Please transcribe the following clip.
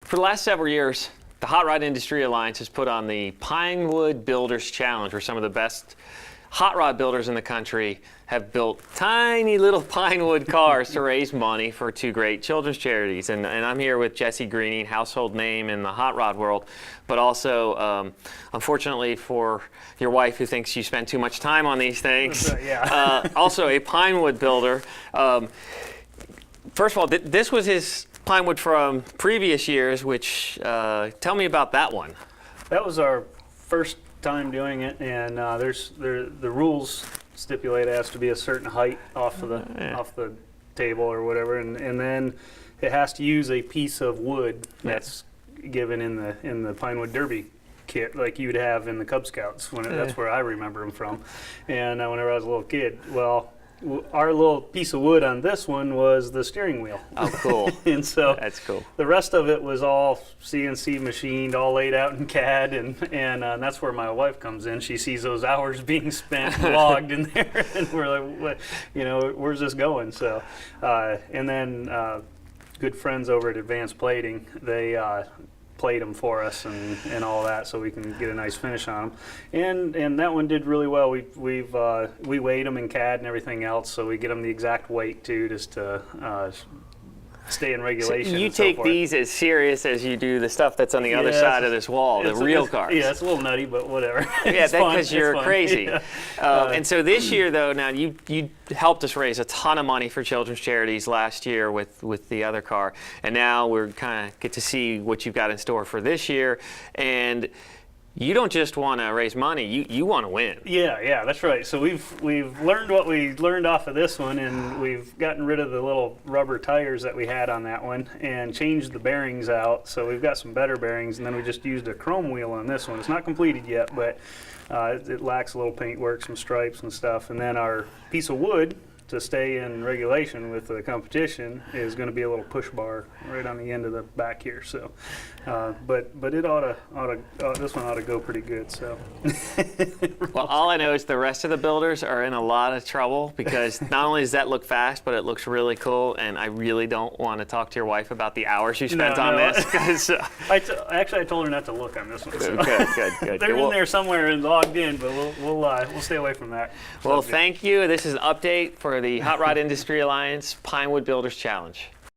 For the last several years, the Hot Rod Industry Alliance has put on the Pinewood Builders Challenge, where some of the best hot rod builders in the country have built tiny little pinewood cars to raise money for two great children's charities. And I'm here with Jesse Greening, household name in the hot rod world, but also, unfortunately for your wife who thinks you spend too much time on these things, also a pinewood builder. First of all, this was his pinewood from previous years, which, tell me about that one. That was our first time doing it, and the rules stipulate it has to be a certain height off the table or whatever, and then it has to use a piece of wood that's given in the Pinewood Derby kit, like you'd have in the Cub Scouts. That's where I remember them from, and whenever I was a little kid. Well, our little piece of wood on this one was the steering wheel. Oh, cool. And so that's cool. The rest of it was all CNC machined, all laid out in CAD, and that's where my wife comes in. She sees those hours being spent logged in there, and we're like, what, where's this going? So, and then good friends over at Advanced Plating, they plate them for us and all that, so we can get a nice finish on them. And that one did really well. We weighed them in CAD and everything else, so we get them the exact weight too, just to stay in regulation. So you take these as serious as you do the stuff that's on the other side of this wall, the real cars. Yeah, it's a little nutty, but whatever. Yeah, because you're crazy. Yeah. And so this year, though, now you helped us raise a ton of money for children's charities last year with the other car, and now we're kind of get to see what you've got in store for this year. And you don't just want to raise money, you want to win. Yeah, that's right. So we've learned what we learned off of this one, and we've gotten rid of the little rubber tires that we had on that one and changed the bearings out. So we've got some better bearings, and then we just used a chrome wheel on this one. It's not completed yet, but it lacks a little paint work, some stripes and stuff. And then our piece of wood, to stay in regulation with the competition, is going to be a little push bar right on the end of the back here. So, but it this one ought to go pretty good. So, well, all I know is the rest of the builders are in a lot of trouble, because not only does that look fast, but it looks really cool. And I really don't want to talk to your wife about the hours you spent on this. Because actually, I told her not to look on this one. So. Good. They're in there somewhere and logged in, but we'll stay away from that. Well, thank you. This is an update for the Hot Rod Industry Alliance Pinewood Builders Challenge.